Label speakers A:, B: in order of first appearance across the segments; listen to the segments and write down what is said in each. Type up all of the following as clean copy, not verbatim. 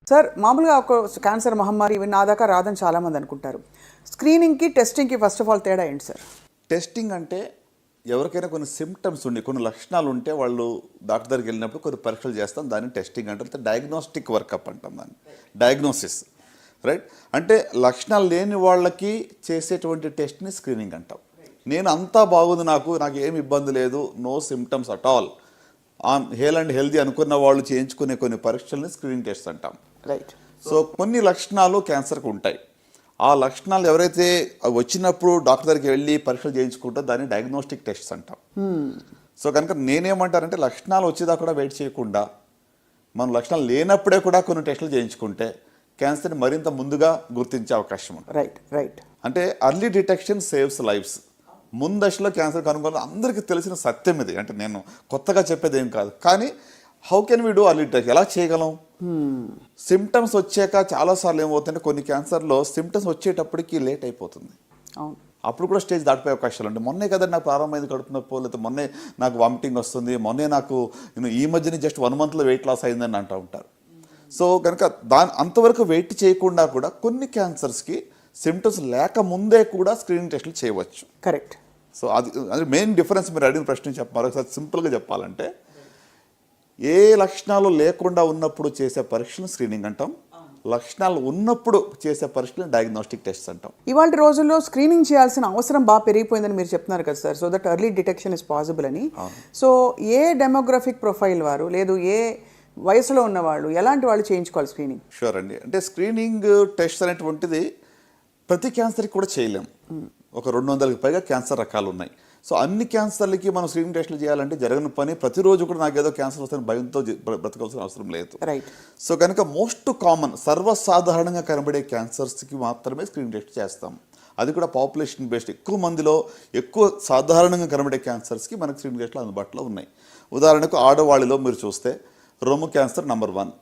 A: Sir మామూలుగా ఒక cancer మహమ్మారి ఇవి నా దాకా రాదని చాలామంది అనుకుంటారు. స్క్రీనింగ్కి టెస్టింగ్కి ఫస్ట్ ఆఫ్ ఆల్ తేడా ఏంటి సార్?
B: టెస్టింగ్ అంటే ఎవరికైనా కొన్ని సిమ్టమ్స్ ఉండి కొన్ని లక్షణాలు ఉంటే వాళ్ళు డాక్టర్ దగ్గరికి వెళ్ళినప్పుడు కొన్ని పరీక్షలు చేస్తాం, దాన్ని టెస్టింగ్ అంటారు. డయాగ్నోస్టిక్ వర్కప్ అంటాం దాన్ని, డయాగ్నోసిస్, రైట్. అంటే లక్షణాలు లేని వాళ్ళకి చేసేటువంటి టెస్ట్ని స్క్రీనింగ్ అంటాం. నేను అంతా బాగుంది, నాకు ఏమి ఇబ్బంది లేదు, no symptoms at all, hale and healthy అనుకున్న వాళ్ళు చేయించుకునే కొన్ని పరీక్షల్ని స్క్రీనింగ్ టెస్ట్ అంటాం,
A: రైట్.
B: సో కొన్ని లక్షణాలు క్యాన్సర్కి ఉంటాయి. ఆ లక్షణాలు ఎవరైతే వచ్చినప్పుడు డాక్టర్ దగ్గరికి వెళ్ళి పరీక్షలు చేయించుకుంటారో దాన్ని డయాగ్నోస్టిక్ టెస్ట్స్ అంటాం. సో కనుక నేనేమంటానంటే లక్షణాలు వచ్చేదాకా కూడా వెయిట్ చేయకుండా మనం లక్షణాలు లేనప్పుడే కూడా కొన్ని టెస్టులు చేయించుకుంటే క్యాన్సర్ని మరింత ముందుగా గుర్తించే అవకాశం ఉంది.
A: Right right.
B: అంటే అర్లీ డిటెక్షన్ సేవ్స్ లైఫ్స్. ముందు దశలో క్యాన్సర్ కనుగొనడం అందరికీ తెలిసిన సత్యం ఇది, అంటే నేను కొత్తగా చెప్పేది ఏం కాదు. కానీ how can we do early detection, ఎలా చేయగలం? సిమ్టమ్స్ వచ్చాక చాలాసార్లు ఏమవుతుందంటే కొన్ని క్యాన్సర్లో సిమ్టమ్స్ వచ్చేటప్పటికి లేట్ అయిపోతుంది. అప్పుడు కూడా స్టేజ్ దాటిపోయే అవకాశాలు ఉంటాయి. మొన్నే కదా నాకు ప్రారంభమైంది కడుపు నొప్పి, లేకపోతే మొన్నే నాకు వామిటింగ్ వస్తుంది, మొన్నే నాకు ఈ మధ్యనే జస్ట్ 1 monthలో వెయిట్ లాస్ అయిందని అంటూ ఉంటారు. సో కనుక అంతవరకు వెయిట్ చేయకుండా కూడా కొన్ని క్యాన్సర్స్కి సిమ్టమ్స్ లేకముందే కూడా స్క్రీనింగ్ టెస్టులు చేయవచ్చు.
A: కరెక్ట్.
B: సో అది మెయిన్ డిఫరెన్స్. మీరు అడిగిన ప్రశ్న చెప్పాలి ఒకసారి సింపుల్గా చెప్పాలంటే, ఏ లక్షణాలు లేకుండా ఉన్నప్పుడు చేసే పరీక్షలను స్క్రీనింగ్ అంటాం, లక్షణాలు ఉన్నప్పుడు చేసే పరీక్షలను డయాగ్నోస్టిక్ టెస్ట్ అంటాం.
A: ఇవాళ రోజుల్లో స్క్రీనింగ్ చేయాల్సిన అవసరం బాగా పెరిగిపోయిందని మీరు చెప్తున్నారు కదా sir, so that early detection is possible అని. సో ఏ డెమోగ్రఫిక్ ప్రొఫైల్ వారు, లేదు ఏ వయసులో ఉన్నవాళ్ళు, ఎలాంటి వాళ్ళు చేయించుకోవాలి స్క్రీనింగ్?
B: షూర్ అండి. అంటే స్క్రీనింగ్ టెస్ట్ అనేటువంటిది ప్రతి క్యాన్సర్కి కూడా చేయలేం. ఒక 200కి పైగా క్యాన్సర్ రకాలు ఉన్నాయి. సో అన్ని క్యాన్సర్లకి మనం స్క్రీనింగ్ టెస్టులు చేయాలంటే జరగని పని. ప్రతిరోజు కూడా నాకు ఏదో క్యాన్సర్ వస్తే భయంతో బ్రతకాల్సిన అవసరం లేదు.
A: రైట్.
B: సో కనుక మోస్ట్ కామన్ సర్వసాధారణంగా కనబడే క్యాన్సర్స్కి మాత్రమే స్క్రీనింగ్ టెస్ట్ చేస్తాం. అది కూడా పాపులేషన్ బేస్డ్. ఎక్కువ మందిలో ఎక్కువ సాధారణంగా కనబడే క్యాన్సర్స్కి మనకు స్క్రీనింగ్ టెస్టులు అందుబాటులో ఉన్నాయి. ఉదాహరణకు ఆడవాళ్ళలో మీరు చూస్తే రొమ్ము క్యాన్సర్ నెంబర్ 1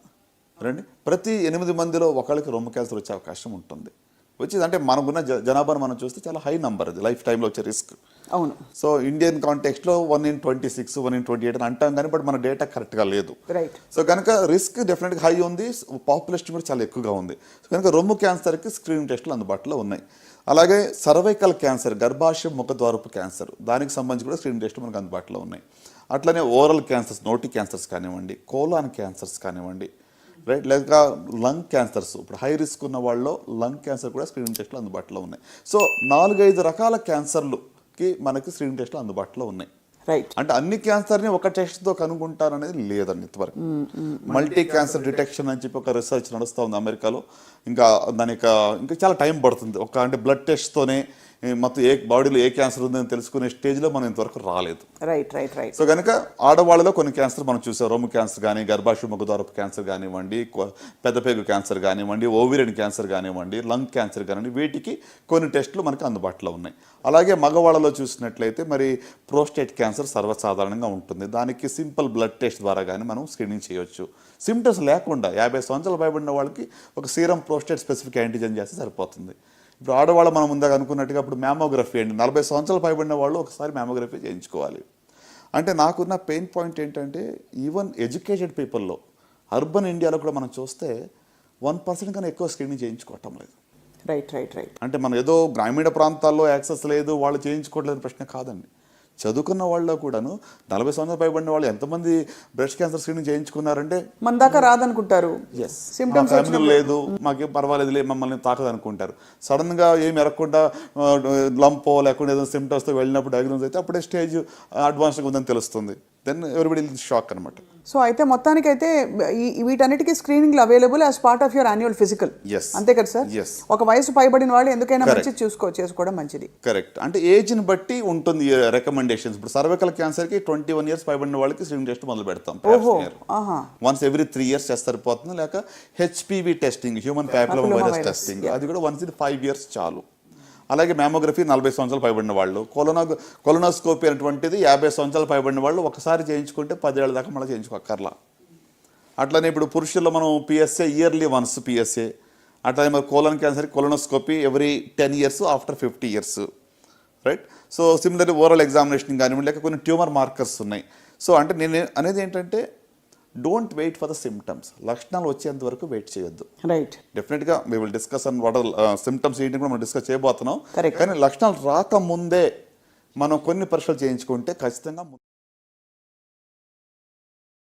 B: రండి. ప్రతి 8 మందిలో ఒకళ్ళకి రొమ్ము క్యాన్సర్ వచ్చే అవకాశం ఉంటుంది. వచ్చింది అంటే మనకున్న జనాభాను మనం చూస్తే చాలా హై నంబర్, అది లైఫ్ టైంలో వచ్చే రిస్క్.
A: అవును.
B: సో ఇండియన్ కాంటెక్స్ట్లో 1 in 26, 1 in 28 అని అంటాం, కానీ బట్ మన డేటా కరెక్ట్గా లేదు.
A: రైట్.
B: సో కనుక రిస్క్ డెఫినెట్గా హై ఉంది, పాపులేషన్ కూడా చాలా ఎక్కువగా ఉంది. సో కనుక రొమ్ము క్యాన్సర్కి స్క్రీనింగ్ టెస్టులు అందుబాటులో ఉన్నాయి. అలాగే సర్వైకల్ క్యాన్సర్, గర్భాశయ ముఖద్వారపు క్యాన్సర్, దానికి సంబంధించి కూడా స్క్రీనింగ్ టెస్టులు మనకు అందుబాటులో ఉన్నాయి. అట్లనే ఓరల్ క్యాన్సర్స్, నోటి క్యాన్సర్స్ కానివ్వండి, కోలాన్ క్యాన్సర్స్ కానివ్వండి, రైట్, లేక లంగ్ క్యాన్సర్స్. ఇప్పుడు హై రిస్క్ ఉన్న వాళ్ళలో లంగ్ క్యాన్సర్ కూడా స్క్రీనింగ్ టెస్టులు అందుబాటులో ఉన్నాయి. సో 4-5 రకాల క్యాన్సర్లుకి మనకి స్క్రీనింగ్ టెస్టులు అందుబాటులో ఉన్నాయి.
A: రైట్.
B: అంటే అన్ని క్యాన్సర్ని ఒక టెస్ట్తో కనుగొంటారనేది లేదండి ఇంతవరకు. మల్టీ క్యాన్సర్ డిటెక్షన్ అని చెప్పి ఒక రీసెర్చ్ నడుస్తూ ఉంది అమెరికాలో. ఇంకా దానికి ఇంకా చాలా టైం పడుతుంది. అంటే బ్లడ్ టెస్ట్తోనే మొత్తం బాడీలో ఏ క్యాన్సర్ ఉందని తెలుసుకునే స్టేజ్లో మనం ఇంతవరకు రాలేదు.
A: Right right right.
B: సో కనుక ఆడవాళ్ళలో కొన్ని క్యాన్సర్ మనం చూసాం. రొమ్ము క్యాన్సర్ కానీ, గర్భాశయ ముఖద్వారపు క్యాన్సర్ కానివ్వండి, పెద్దపేగు క్యాన్సర్ కానివ్వండి, ఓవిరియన్ క్యాన్సర్ కానివ్వండి, లంగ్ క్యాన్సర్ కానివ్వండి, వీటికి కొన్ని టెస్టులు మనకు అందుబాటులో ఉన్నాయి. అలాగే మగవాళ్ళలో చూసినట్లయితే మరి ప్రోస్టేట్ క్యాన్సర్ సర్వసాధారణంగా ఉంటుంది. దానికి సింపుల్ బ్లడ్ టెస్ట్ ద్వారా కానీ మనం స్క్రీనింగ్ చేయొచ్చు. సిమ్టమ్స్ లేకుండా 50 సంవత్సరాలు పైబడిన వాళ్ళకి ఒక సీరం ప్రోస్టేట్ స్పెసిఫిక్ యాంటీజెన్ చేస్తే సరిపోతుంది. ఇప్పుడు ఆడవాళ్ళు మనం ముందుగా అనుకున్నట్టుగా ఇప్పుడు మ్యామోగ్రఫీ అండి, 40 సంవత్సరాలు పైబడిన వాళ్ళు ఒకసారి మ్యామోగ్రఫీ చేయించుకోవాలి. అంటే నాకున్న పెయిన్ పాయింట్ ఏంటంటే ఈవెన్ ఎడ్యుకేటెడ్ పీపుల్లో అర్బన్ ఇండియాలో కూడా మనం చూస్తే 1% కన్నా ఎక్కువ స్క్రీనింగ్ చేయించుకోవటం లేదు.
A: Right right right.
B: అంటే మనం ఏదో గ్రామీణ ప్రాంతాల్లో యాక్సెస్ లేదు, వాళ్ళు చేయించుకోవట్లేదు ప్రశ్న కాదండి. చదువుకున్న వాళ్ళలో కూడాను 40 సంవత్సరాలు పైబడిన వాళ్ళు ఎంతమంది బ్రెస్ట్ క్యాన్సర్ స్క్రీనింగ్ చేయించుకున్నారంటే
A: మన దాకా రాదనుకుంటారు.
B: సిమ్టమ్స్ లేదు, మాకేం పర్వాలేదు, మమ్మల్ని తాకదు అనుకుంటారు. సడన్గా ఏమి ఎరగకుండా లంపో లేకుండా ఏదో సిమ్టమ్స్తో వెళ్ళినప్పుడు డయాగ్నోస్ అయితే అప్పుడే స్టేజ్ అడ్వాన్స్గా ఉందని తెలుస్తుంది. దెన్ ఎవ్రీబడి షాక్ అనమాట.
A: సో అయితే మొత్తానికైతే వీటన్నిటికీ స్క్రీనింగ్లు available as part of your annual physical. అంతే కదా సార్? ఒక వయసు పైబడిన వాళ్ళు ఎందుకైనా మంచిది చేసుకోవడం మంచిది.
B: కరెక్ట్. అంటే ఏజ్ని బట్టి ఉంటుంది రికమెండేషన్స్. ఇప్పుడు సర్వైకల్ క్యాన్సర్కి 21 years పైబడిన వాళ్ళకి స్క్రీనింగ్ టెస్ట్ మొదలు పెడతాం. వన్స్ ఎవ్రీ 3 years చేస్తే సరిపోతుంది. లేక HPV testing, human papilloma virus testing, అది కూడా వన్స్ ఇది 5 years చాలు. అలాగే మ్యామోగ్రఫీ 40 సంవత్సరాలు పైబడిన వాళ్ళు, కొలోనోస్కోపీ అనేటువంటిది 50 సంవత్సరాలు పైబడిన వాళ్ళు ఒకసారి చేయించుకుంటే 10 ఏళ్ళ దాకా మళ్ళీ చేయించుకోక్కర్లా. అట్లనే ఇప్పుడు పురుషుల్లో మనం PSA ఇయర్లీ వన్స్ PSA, అట్లనే మరి colon cancer colonoscopy every 10 years after 50 years, right. So similarly oral examination కానివ్వండి, లేక కొన్ని ట్యూమర్ మార్కర్స్ ఉన్నాయి. సో అంటే నేను అనేది ఏంటంటే don't wait for the symptoms. లక్షణాలు వచ్చేంత వరకు వెయిట్ చేయొద్దు.
A: రైట్.
B: డెఫినెట్గా we will discuss and what symptoms ఏంటి కూడా మనం డిస్కస్ చేయబోతున్నాం.
A: Correct.
B: కానీ లక్షణాలు రాకముందే మనం కొన్ని పరీక్షలు చేయించుకుంటే ఖచ్చితంగా